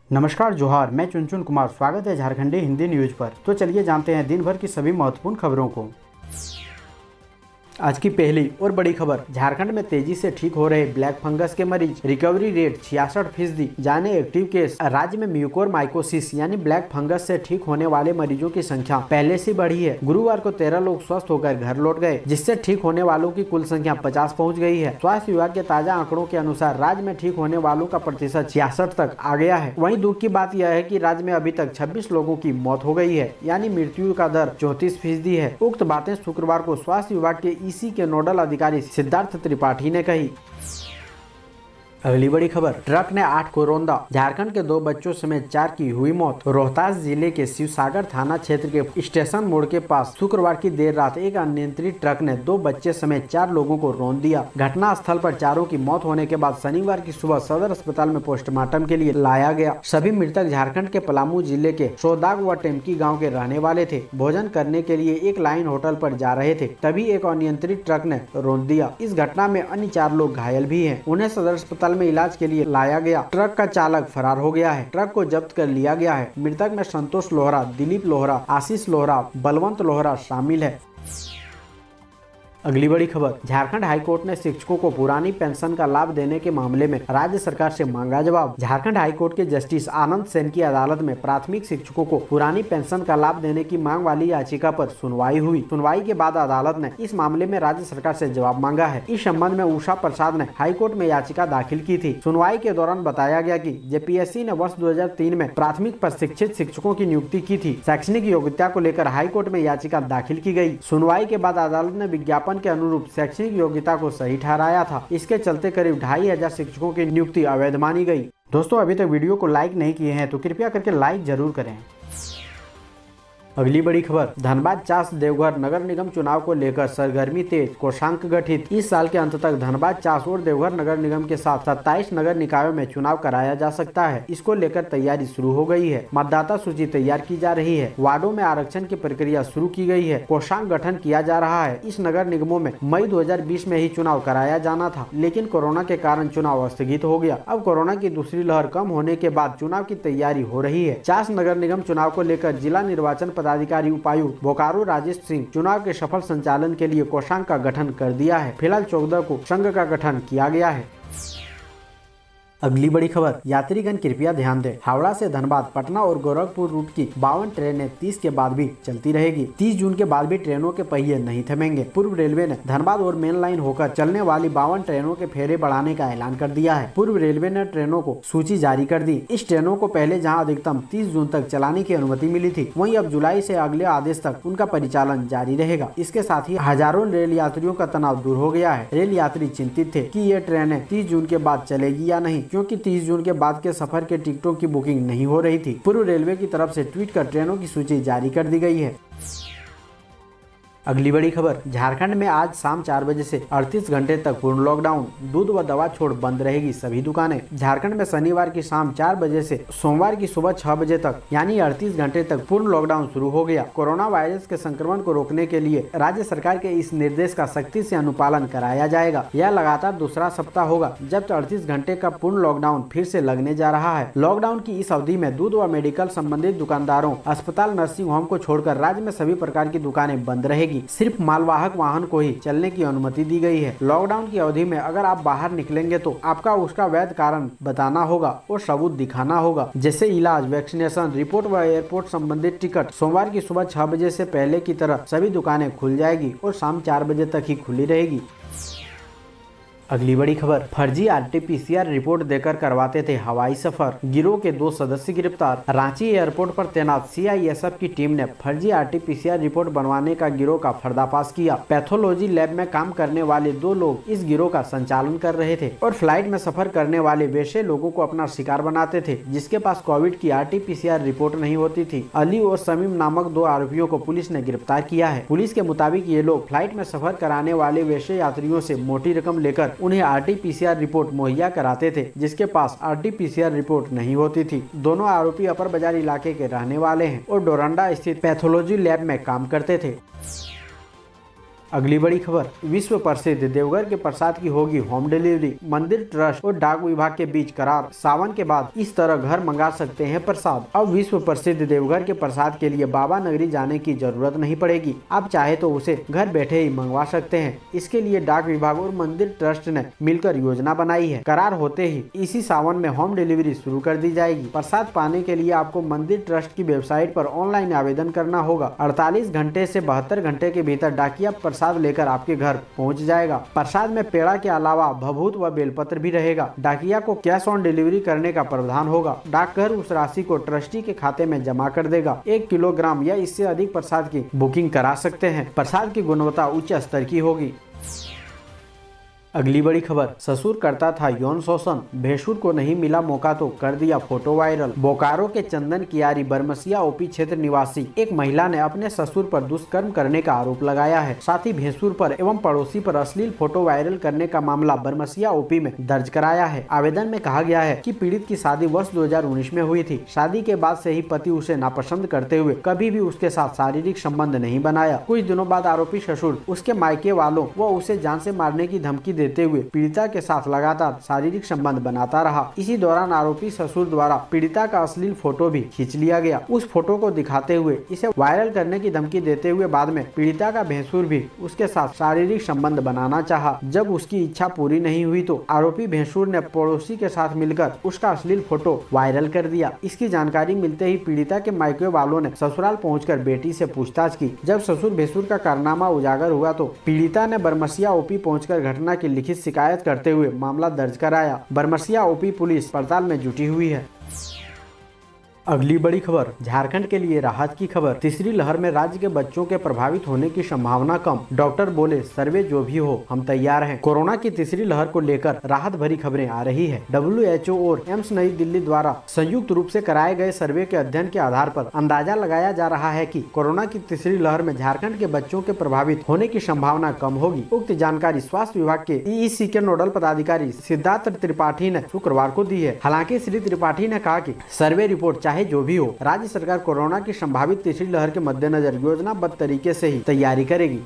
नमस्कार जोहार, मैं चुनचुन कुमार। स्वागत है झारखंडी हिंदी न्यूज पर। तो चलिए जानते हैं दिन भर की सभी महत्वपूर्ण खबरों को। आज की पहली और बड़ी खबर, झारखंड में तेजी से ठीक हो रहे ब्लैक फंगस के मरीज, रिकवरी रेट 66%, जाने एक्टिव केस। राज्य में म्यूकोरमाइकोसिस यानी ब्लैक फंगस से ठीक होने वाले मरीजों की संख्या पहले से बढ़ी है। गुरुवार को 13 लोग स्वस्थ होकर घर लौट गए, जिससे ठीक होने वालों की कुल संख्या 50 पहुंच गई है। स्वास्थ्य विभाग के ताजा आंकड़ों के अनुसार राज्य में ठीक होने वालों का प्रतिशत 66 तक आ गया है। वहीं दुख की बात यह है कि राज्य में अभी तक 26 लोगों की मौत हो गई है, यानी मृत्यु का दर 34% है। उक्त बातें शुक्रवार को स्वास्थ्य विभाग के ईसी के नोडल अधिकारी सिद्धार्थ त्रिपाठी ने कही। अगली बड़ी खबर, ट्रक ने 8 को रौंदा, झारखंड के 2 बच्चों समेत 4 की हुई मौत। रोहतास जिले के शिवसागर थाना क्षेत्र के स्टेशन मोड़ के पास शुक्रवार की देर रात एक अनियंत्रित ट्रक ने 2 बच्चे समेत 4 लोगों को रौंद दिया। घटना स्थल पर चारों की मौत होने के बाद शनिवार की सुबह सदर अस्पताल में पोस्टमार्टम के लिए लाया गया। सभी मृतक झारखंड के पलामू जिले के सोदाग व टेमकी गाँव के रहने वाले थे। भोजन करने के लिए एक लाइन होटल पर जा रहे थे, तभी एक अनियंत्रित ट्रक ने रौंद दिया। इस घटना में अन्य 4 लोग घायल भी हैं। उन्हें सदर अस्पताल में इलाज के लिए लाया गया। ट्रक का चालक फरार हो गया है। ट्रक को जब्त कर लिया गया है। मृतक में संतोष लोहरा, दिलीप लोहरा, आशीष लोहरा, बलवंत लोहरा शामिल है। अगली बड़ी खबर, झारखंड हाईकोर्ट ने शिक्षकों को पुरानी पेंशन का लाभ देने के मामले में राज्य सरकार से मांगा जवाब। झारखंड हाईकोर्ट के जस्टिस आनंद सेन की अदालत में प्राथमिक शिक्षकों को पुरानी पेंशन का लाभ देने की मांग वाली याचिका पर सुनवाई हुई। सुनवाई के बाद अदालत ने इस मामले में राज्य सरकार से जवाब मांगा है। इस संबंध में उषा प्रसाद ने हाईकोर्ट में याचिका दाखिल की थी। सुनवाई के दौरान बताया गया कि जेपीएससी ने वर्ष 2003 में प्राथमिक प्रशिक्षित शिक्षकों की नियुक्ति की थी। शैक्षणिक योग्यता को लेकर हाईकोर्ट में याचिका दाखिल की गई। सुनवाई के बाद अदालत ने विज्ञापन के अनुरूप शैक्षणिक योग्यता को सही ठहराया था। इसके चलते करीब 2500 शिक्षकों की नियुक्ति अवैध मानी गई। दोस्तों, अभी तक वीडियो को लाइक नहीं किए हैं तो कृपया करके लाइक जरूर करें। अगली बड़ी खबर, धनबाद चास देवघर नगर निगम चुनाव को लेकर सरगर्मी तेज, कोषांक गठित। इस साल के अंत तक धनबाद चास और देवघर नगर निगम के साथ 27 नगर निकायों में चुनाव कराया जा सकता है। इसको लेकर तैयारी शुरू हो गई है। मतदाता सूची तैयार की जा रही है। वार्डों में आरक्षण की प्रक्रिया शुरू की गई है। कोषांक गठन किया जा रहा है। इस नगर निगमों में मई 2020 में ही चुनाव कराया जाना था, लेकिन कोरोना के कारण चुनाव स्थगित हो गया। अब कोरोना की दूसरी लहर कम होने के बाद चुनाव की तैयारी हो रही है। चास नगर निगम चुनाव को लेकर जिला निर्वाचन पदाधिकारी उपायुक्त बोकारो राजेश सिंह चुनाव के सफल संचालन के लिए कोषांक का गठन कर दिया है। फिलहाल 14 को संघ का गठन किया गया है। अगली बड़ी खबर, यात्रीगण कृपया ध्यान दें, हावड़ा से धनबाद, पटना और गोरखपुर रूट की 52 ट्रेनें 30 के बाद भी चलती रहेगी। 30 जून के बाद भी ट्रेनों के पहिए नहीं थमेंगे। पूर्व रेलवे ने धनबाद और मेन लाइन होकर चलने वाली 52 ट्रेनों के फेरे बढ़ाने का ऐलान कर दिया है। पूर्व रेलवे ने ट्रेनों को सूची जारी कर दी। इस ट्रेनों को पहले जहाँ अधिकतम 30 जून तक चलाने की अनुमति मिली थी, वहीं अब जुलाई से अगले आदेश तक उनका परिचालन जारी रहेगा। इसके साथ ही हजारों रेल यात्रियों का तनाव दूर हो गया है। रेल यात्री चिंतित थे कि ये ट्रेनें 30 जून के बाद चलेगी या नहीं, क्योंकि 30 जून के बाद के सफर के टिकटों की बुकिंग नहीं हो रही थी। पूर्व रेलवे की तरफ से ट्वीट कर ट्रेनों की सूची जारी कर दी गई है। अगली बड़ी खबर, झारखंड में आज शाम 4 बजे से 38 घंटे तक पूर्ण लॉकडाउन। दूध व दवा छोड़ बंद रहेगी सभी दुकानें। झारखंड में शनिवार की शाम 4 बजे से सोमवार की सुबह 6 बजे तक यानी 38 घंटे तक पूर्ण लॉकडाउन शुरू हो गया। कोरोना वायरस के संक्रमण को रोकने के लिए राज्य सरकार के इस निर्देश का सख्ती से अनुपालन कराया जाएगा। यह लगातार दूसरा सप्ताह होगा जब 38 घंटे का पूर्ण लॉकडाउन फिर से लगने जा रहा है। लॉकडाउन की इस अवधि में दूध व मेडिकल संबंधित दुकानदारों, अस्पताल, नर्सिंग होम को छोड़कर राज्य में सभी प्रकार की दुकानें बंद रहेगी। सिर्फ मालवाहक वाहन को ही चलने की अनुमति दी गई है। लॉकडाउन की अवधि में अगर आप बाहर निकलेंगे तो आपका उसका वैध कारण बताना होगा और सबूत दिखाना होगा, जैसे इलाज, वैक्सीनेशन रिपोर्ट व एयरपोर्ट संबंधित टिकट। सोमवार की सुबह 6 बजे से पहले की तरह सभी दुकानें खुल जाएगी और शाम 4 बजे तक ही खुली रहेगी। अगली बड़ी खबर, फर्जी आरटीपीसीआर रिपोर्ट देकर करवाते थे हवाई सफर, गिरोह के 2 सदस्य गिरफ्तार। रांची एयरपोर्ट पर तैनात सीआईएसएफ की टीम ने फर्जी आरटीपीसीआर रिपोर्ट बनवाने का गिरोह का पर्दाफाश किया। पैथोलॉजी लैब में काम करने वाले 2 लोग इस गिरोह का संचालन कर रहे थे और फ्लाइट में सफर करने वाले वैसे लोगों को अपना शिकार बनाते थे जिसके पास कोविड की आरटीपीसीआर रिपोर्ट नहीं होती थी। अली और समीम नामक 2 आरोपियों को पुलिस ने गिरफ्तार किया है। पुलिस के मुताबिक ये लोग फ्लाइट में सफर कराने वाले वैसे यात्रियों से मोटी रकम लेकर उन्हें आरटीपीसीआर रिपोर्ट मुहैया कराते थे जिसके पास आरटीपीसीआर रिपोर्ट नहीं होती थी। दोनों आरोपी अपर बाजार इलाके के रहने वाले हैं और डोरंडा स्थित पैथोलॉजी लैब में काम करते थे। अगली बड़ी खबर, विश्व प्रसिद्ध देवघर के प्रसाद की होगी होम डिलीवरी। मंदिर ट्रस्ट और डाक विभाग के बीच करार। सावन के बाद इस तरह घर मंगा सकते हैं प्रसाद। अब विश्व प्रसिद्ध देवघर के प्रसाद के लिए बाबा नगरी जाने की जरूरत नहीं पड़ेगी। आप चाहे तो उसे घर बैठे ही मंगवा सकते हैं। इसके लिए डाक विभाग और मंदिर ट्रस्ट ने मिलकर योजना बनाई है। करार होते ही इसी सावन में होम डिलीवरी शुरू कर दी जाएगी। प्रसाद पाने के लिए आपको मंदिर ट्रस्ट की वेबसाइट पर ऑनलाइन आवेदन करना होगा। 48 घंटे से 72 घंटे के भीतर डाकिया प्रसाद लेकर आपके घर पहुंच जाएगा। प्रसाद में पेड़ा के अलावा भभूत व बेलपत्र भी रहेगा। डाकिया को कैश ऑन डिलीवरी करने का प्रावधान होगा। डाकघर उस राशि को ट्रस्टी के खाते में जमा कर देगा। 1 किलोग्राम या इससे अधिक प्रसाद की बुकिंग करा सकते हैं। प्रसाद की गुणवत्ता उच्च स्तर की होगी। अगली बड़ी खबर, ससुर करता था यौन शोषण, भैंसुर को नहीं मिला मौका तो कर दिया फोटो वायरल। बोकारो के चंदन कियारी बरमसिया ओपी क्षेत्र निवासी एक महिला ने अपने ससुर पर दुष्कर्म करने का आरोप लगाया है। साथ ही भैंसुर पर एवं पड़ोसी पर अश्लील फोटो वायरल करने का मामला बरमसिया ओपी में दर्ज कराया है। आवेदन में कहा गया है कि पीड़ित की शादी वर्ष 2019 में हुई थी। शादी के बाद से ही पति उसे नापसंद करते हुए कभी भी उसके साथ शारीरिक संबंध नहीं बनाया। कुछ दिनों बाद आरोपी ससुर उसके मायके वालों व उसे जान से मारने की धमकी देते हुए पीड़िता के साथ लगातार शारीरिक संबंध बनाता रहा। इसी दौरान आरोपी ससुर द्वारा पीड़िता का अश्लील फोटो भी खींच लिया गया। उस फोटो को दिखाते हुए इसे वायरल करने की धमकी देते हुए बाद में पीड़िता का भैंसुर भी उसके साथ शारीरिक संबंध बनाना चाहा। जब उसकी इच्छा पूरी नहीं हुई तो आरोपी भैंसुर ने पड़ोसी के साथ मिलकर उसका अश्लील फोटो वायरल कर दिया। इसकी जानकारी मिलते ही पीड़िता के मायके वालों ने ससुराल पहुंचकर बेटी से पूछताछ की। जब ससुर भैंसुर का कारनामा उजागर हुआ तो पीड़िता ने बरमसिया ओपी पहुंचकर घटना की लिखित शिकायत करते हुए मामला दर्ज कराया। बरमसिया ओपी पुलिस पड़ताल में जुटी हुई है। अगली बड़ी खबर, झारखंड के लिए राहत की खबर। तीसरी लहर में राज्य के बच्चों के प्रभावित होने की संभावना कम। डॉक्टर बोले सर्वे जो भी हो हम तैयार हैं। कोरोना की तीसरी लहर को लेकर राहत भरी खबरें आ रही है। WHO और एम्स नई दिल्ली द्वारा संयुक्त रूप से कराए गए सर्वे के अध्ययन के आधार पर अंदाजा लगाया जा रहा है कि कोरोना की तीसरी लहर में झारखंड के बच्चों के प्रभावित होने की संभावना कम होगी। उक्त जानकारी स्वास्थ्य विभाग के EEC के नोडल पदाधिकारी सिद्धार्थ त्रिपाठी ने शुक्रवार को दी है। हालांकि श्री त्रिपाठी ने कहा कि सर्वे रिपोर्ट चाहे जो भी हो, राज्य सरकार कोरोना की संभावित तीसरी लहर के मद्देनजर योजनाबद्ध तरीके से ही तैयारी करेगी।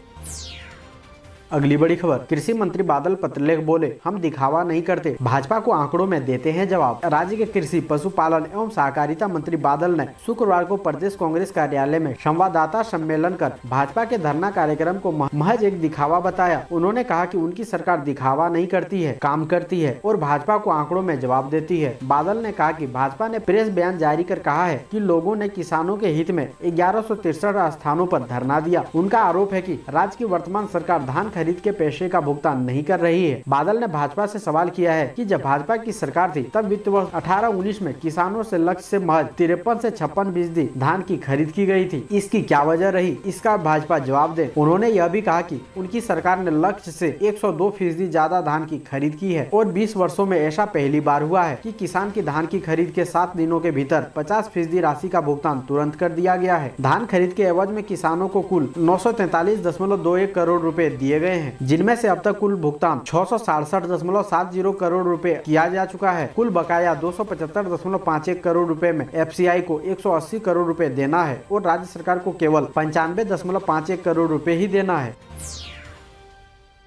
अगली बड़ी खबर, कृषि मंत्री बादल पत्रलेख बोले हम दिखावा नहीं करते, भाजपा को आंकड़ों में देते हैं जवाब। राज्य के कृषि पशुपालन एवं सहकारिता मंत्री बादल ने शुक्रवार को प्रदेश कांग्रेस कार्यालय में संवाददाता सम्मेलन कर भाजपा के धरना कार्यक्रम को महज एक दिखावा बताया। उन्होंने कहा कि उनकी सरकार दिखावा नहीं करती है, काम करती है और भाजपा को आंकड़ों में जवाब देती है। बादल ने कहा कि भाजपा ने प्रेस बयान जारी कर कहा है कि लोगों ने किसानों के हित में 1163 स्थानों पर धरना दिया। उनका आरोप है कि राज्य की वर्तमान सरकार धान खरीद के पैसे का भुगतान नहीं कर रही है। बादल ने भाजपा से सवाल किया है कि जब भाजपा की सरकार थी तब वित्त वर्ष 18-19 में किसानों से लक्ष्य से महज 53 से 56% धान की खरीद की गई थी। इसकी क्या वजह रही, इसका भाजपा जवाब दे। उन्होंने यह भी कहा कि उनकी सरकार ने लक्ष्य से 102% ज्यादा धान की खरीद की है और 20 वर्षों में ऐसा पहली बार हुआ है कि किसान की धान की खरीद के 7 दिनों के भीतर 50% राशि का भुगतान तुरंत कर दिया गया है। धान खरीद के एवज में किसानों को कुल 943.21 करोड़ रुपए दिए गए हैं, जिनमें से अब तक कुल भुगतान 667.70 करोड़ रुपए किया जा चुका है। कुल बकाया 275.51 करोड़ रुपए में FCI को 180 करोड़ रुपए देना है और राज्य सरकार को केवल 95.51 करोड़ रुपए ही देना है।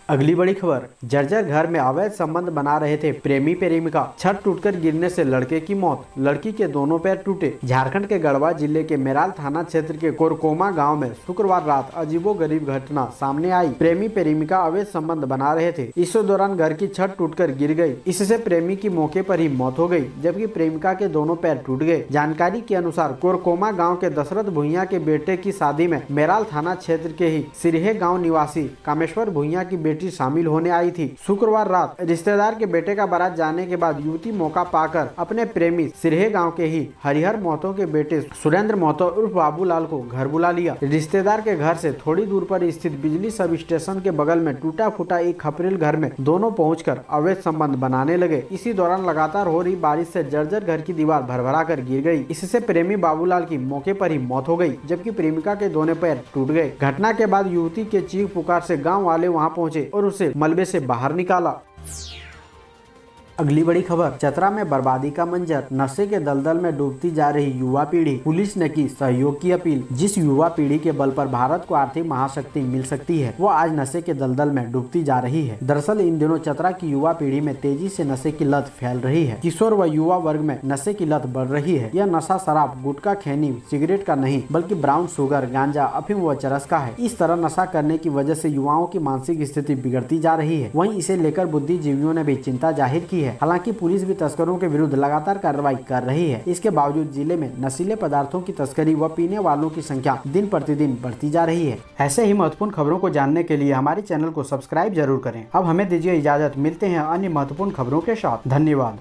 अगली बड़ी खबर, जर्जर घर में अवैध संबंध बना रहे थे प्रेमी प्रेमिका, छत टूटकर गिरने से लड़के की मौत, लड़की के दोनों पैर टूटे। झारखंड के गढ़वा जिले के मेराल थाना क्षेत्र के कोरकोमा गांव में शुक्रवार रात अजीबोगरीब घटना सामने आई। प्रेमी प्रेमिका अवैध संबंध बना रहे थे। इस दौरान घर की छत टूटकर गिर गई। इससे प्रेमी की मौके पर ही मौत हो गई, जबकि प्रेमिका के दोनों पैर टूट गए। जानकारी के अनुसार कोरकोमा गाँव के दशरथ भुइया के बेटे की शादी में मेराल थाना क्षेत्र के ही सिरहे गाँव निवासी कामेश्वर भुइया की बेटी शामिल होने आई थी। शुक्रवार रात रिश्तेदार के बेटे का बारात जाने के बाद युवती मौका पाकर अपने प्रेमी सिरहे गांव के ही हरिहर महतो के बेटे सुरेंद्र महतो उर्फ बाबूलाल को घर बुला लिया। रिश्तेदार के घर से थोड़ी दूर पर स्थित बिजली सब स्टेशन के बगल में टूटा फूटा एक खपरेल घर में दोनों पहुंचकर अवैध संबंध बनाने लगे। इसी दौरान लगातार हो रही बारिश से जर्जर घर की दीवार भरभरा कर गिर गई। इससे प्रेमी बाबूलाल की मौके पर ही मौत हो गई, जबकि प्रेमिका के दोनों पैर टूट गए। घटना के बाद युवती के चीख पुकार से गाँव वाले वहाँ पहुँचे और उसे मलबे से बाहर निकाला। अगली बड़ी खबर, चतरा में बर्बादी का मंजर, नशे के दलदल में डूबती जा रही युवा पीढ़ी, पुलिस ने की सहयोग की अपील। जिस युवा पीढ़ी के बल पर भारत को आर्थिक महाशक्ति मिल सकती है, वो आज नशे के दलदल में डूबती जा रही है। दरअसल इन दिनों चतरा की युवा पीढ़ी में तेजी से नशे की लत फैल रही है। किशोर व युवा वर्ग में नशे की लत बढ़ रही है। यह नशा शराब, गुटखा, खैनी, सिगरेट का नहीं बल्कि ब्राउन शुगर, गांजा, अफीम व चरस का है। इस तरह नशा करने की वजह से युवाओं की मानसिक स्थिति बिगड़ती जा रही है। वहीं इसे लेकर बुद्धिजीवियों ने भी चिंता जाहिर की है। हालांकि पुलिस भी तस्करों के विरुद्ध लगातार कार्रवाई कर रही है। इसके बावजूद जिले में नशीले पदार्थों की तस्करी व पीने वालों की संख्या दिन प्रतिदिन बढ़ती जा रही है। ऐसे ही महत्वपूर्ण खबरों को जानने के लिए हमारे चैनल को सब्सक्राइब जरूर करें। अब हमें दीजिए इजाजत, मिलते हैं अन्य महत्वपूर्ण खबरों के साथ। धन्यवाद।